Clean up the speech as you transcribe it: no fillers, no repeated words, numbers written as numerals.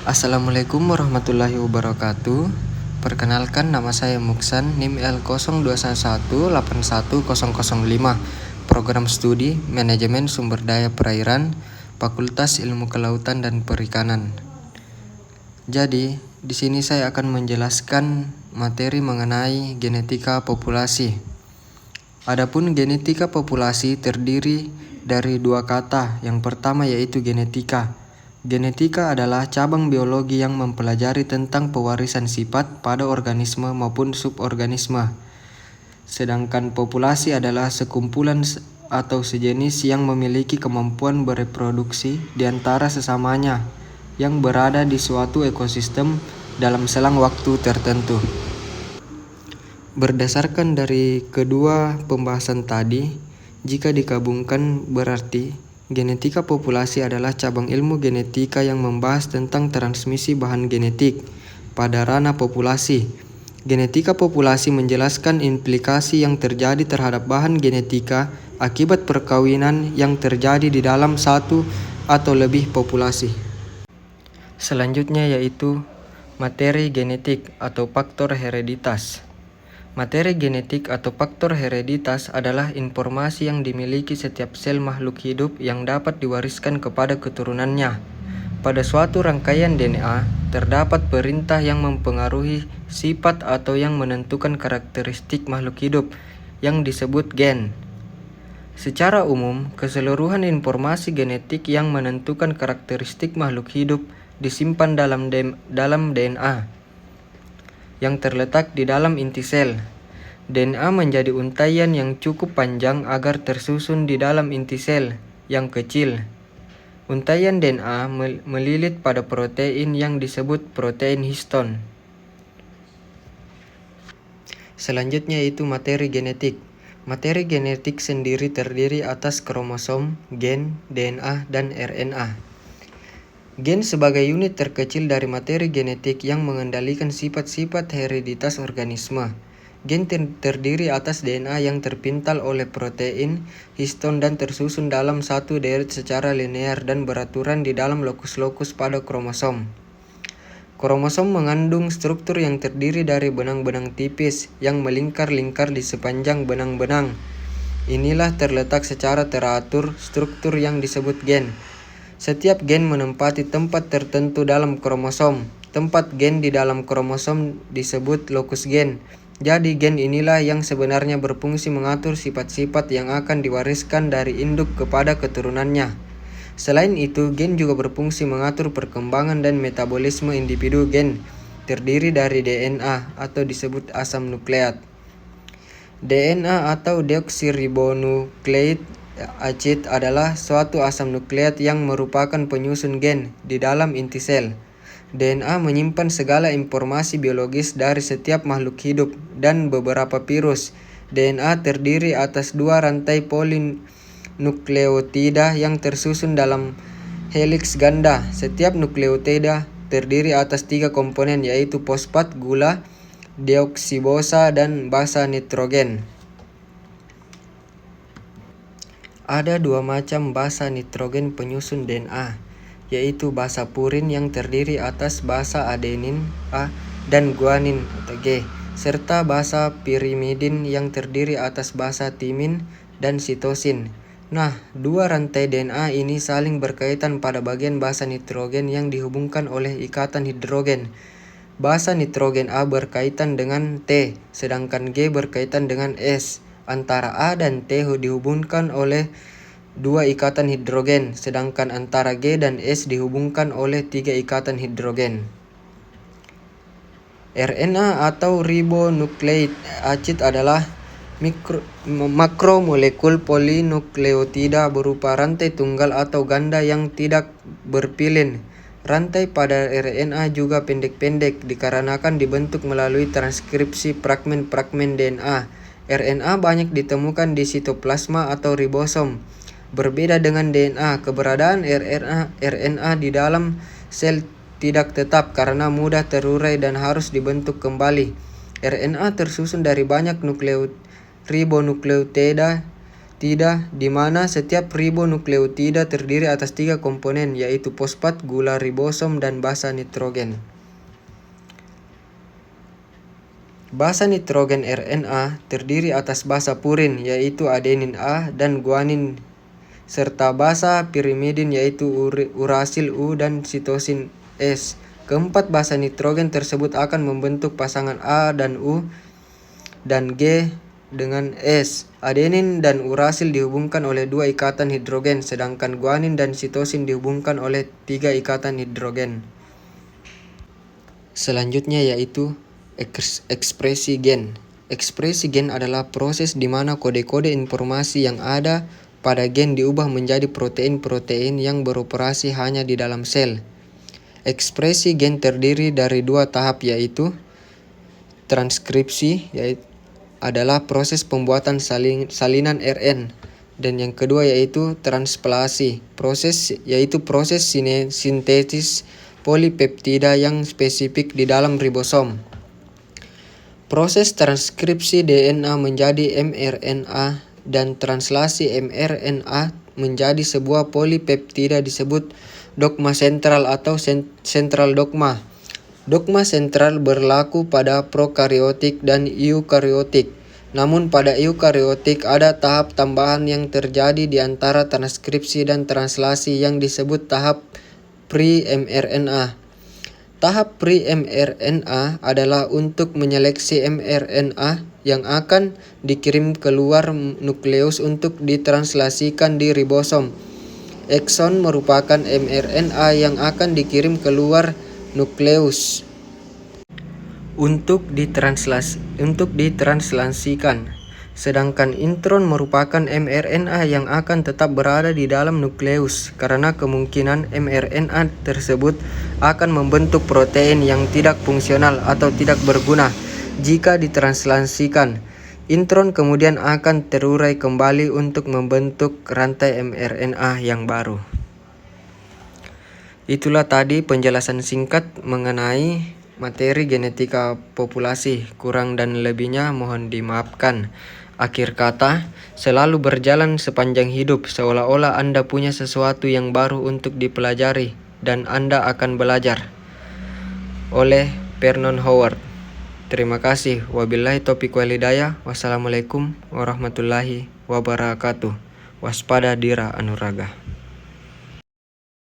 Assalamualaikum warahmatullahi wabarakatuh. Perkenalkan, nama saya Muksan, NIM L0211811005, Program Studi Manajemen Sumber Daya Perairan, Fakultas Ilmu Kelautan dan Perikanan. Jadi, di sini saya akan menjelaskan materi mengenai genetika populasi. Adapun genetika populasi terdiri dari dua kata. Yang pertama yaitu genetika. Genetika adalah cabang biologi yang mempelajari tentang pewarisan sifat pada organisme maupun suborganisme. Sedangkan populasi adalah sekumpulan atau sejenis yang memiliki kemampuan bereproduksi di antara sesamanya yang berada di suatu ekosistem dalam selang waktu tertentu. Berdasarkan dari kedua pembahasan tadi, jika digabungkan berarti genetika populasi adalah cabang ilmu genetika yang membahas tentang transmisi bahan genetik pada ranah populasi. Genetika populasi menjelaskan implikasi yang terjadi terhadap bahan genetika akibat perkawinan yang terjadi di dalam satu atau lebih populasi. Selanjutnya yaitu materi genetik atau faktor hereditas. Materi genetik atau faktor hereditas adalah informasi yang dimiliki setiap sel makhluk hidup yang dapat diwariskan kepada keturunannya. Pada suatu rangkaian DNA, terdapat perintah yang mempengaruhi sifat atau yang menentukan karakteristik makhluk hidup yang disebut gen. Secara umum, keseluruhan informasi genetik yang menentukan karakteristik makhluk hidup disimpan dalam DNA yang terletak di dalam inti sel. DNA menjadi untaian yang cukup panjang agar tersusun di dalam inti sel yang kecil. Untaian DNA melilit pada protein yang disebut protein histon. Selanjutnya yaitu materi genetik. Materi genetik sendiri terdiri atas kromosom, gen, DNA, dan RNA. Gen sebagai unit terkecil dari materi genetik yang mengendalikan sifat-sifat hereditas organisme. Gen terdiri atas DNA yang terpintal oleh protein histon dan tersusun dalam satu deret secara linear dan beraturan di dalam lokus-lokus pada kromosom. Kromosom mengandung struktur yang terdiri dari benang-benang tipis yang melingkar-lingkar di sepanjang benang-benang. Inilah terletak secara teratur struktur yang disebut gen. Setiap gen menempati tempat tertentu dalam kromosom. Tempat gen di dalam kromosom disebut lokus gen. Jadi gen inilah yang sebenarnya berfungsi mengatur sifat-sifat yang akan diwariskan dari induk kepada keturunannya. Selain itu, gen juga berfungsi mengatur perkembangan dan metabolisme individu. Gen terdiri dari DNA atau disebut asam nukleat. DNA atau deoksiribonukleik acid adalah suatu asam nukleat yang merupakan penyusun gen di dalam inti sel. DNA menyimpan segala informasi biologis dari setiap makhluk hidup dan beberapa virus. DNA terdiri atas dua rantai polinukleotida yang tersusun dalam heliks ganda. Setiap nukleotida terdiri atas tiga komponen yaitu fosfat, gula, deoksibosa, dan basa nitrogen. Ada dua macam basa nitrogen penyusun DNA, yaitu basa purin yang terdiri atas basa adenin A dan guanin atau G, serta basa pirimidin yang terdiri atas basa timin dan sitosin. Nah, dua rantai DNA ini saling berkaitan pada bagian basa nitrogen yang dihubungkan oleh ikatan hidrogen. Basa nitrogen A berkaitan dengan T, sedangkan G berkaitan dengan S. Antara A dan T dihubungkan oleh dua ikatan hidrogen, sedangkan antara G dan S dihubungkan oleh tiga ikatan hidrogen. RNA atau ribonucleic acid adalah makromolekul polinukleotida berupa rantai tunggal atau ganda yang tidak berpilin. Rantai pada RNA juga pendek-pendek dikarenakan dibentuk melalui transkripsi fragmen-fragmen DNA. RNA banyak ditemukan di sitoplasma atau ribosom. Berbeda dengan DNA, keberadaan RNA di dalam sel tidak tetap karena mudah terurai dan harus dibentuk kembali. RNA tersusun dari banyak ribonukleotida peptida, di mana setiap ribonukleotida terdiri atas 3 komponen, yaitu fosfat, gula ribosom, dan basa nitrogen. Basa nitrogen RNA terdiri atas basa purin, yaitu adenin A dan guanin, serta basa pirimidin, yaitu urasil U dan sitosin S. Keempat basa nitrogen tersebut akan membentuk pasangan A dan U dan G dengan S. Adenin dan urasil dihubungkan oleh 2 ikatan hidrogen, sedangkan guanin dan sitosin dihubungkan oleh 3 ikatan hidrogen. Selanjutnya yaitu ekspresi gen. Ekspresi gen adalah proses di mana kode-kode informasi yang ada pada gen diubah menjadi protein-protein yang beroperasi hanya di dalam sel. Ekspresi gen terdiri dari 2 tahap, yaitu transkripsi, yaitu adalah proses pembuatan salinan RN, dan yang kedua yaitu transplasi, proses sintesis polipeptida yang spesifik di dalam ribosom. Proses transkripsi DNA menjadi mRNA dan translasi mRNA menjadi sebuah polipeptida disebut dogma sentral atau central dogma. Dogma sentral berlaku pada prokariotik dan eukariotik. Namun pada eukariotik ada tahap tambahan yang terjadi di antara transkripsi dan translasi yang disebut tahap pre-mRNA. Tahap pre-mRNA adalah untuk menyeleksi mRNA yang akan dikirim keluar nukleus untuk ditranslasikan di ribosom. Ekson merupakan mRNA yang akan dikirim keluar nukleus untuk ditranslasikan. Sedangkan intron merupakan mRNA yang akan tetap berada di dalam nukleus, karena kemungkinan mRNA tersebut akan membentuk protein yang tidak fungsional atau tidak berguna jika ditranslasikan. Intron kemudian akan terurai kembali untuk membentuk rantai mRNA yang baru. Itulah tadi penjelasan singkat mengenai materi genetika populasi. Kurang dan lebihnya mohon dimaafkan. Akhir kata, selalu berjalan sepanjang hidup seolah-olah Anda punya sesuatu yang baru untuk dipelajari dan Anda akan belajar. Oleh Vernon Howard. Terima kasih. Wabillahi taufiq wal hidayah. Wassalamualaikum warahmatullahi wabarakatuh. Waspada dira anuraga.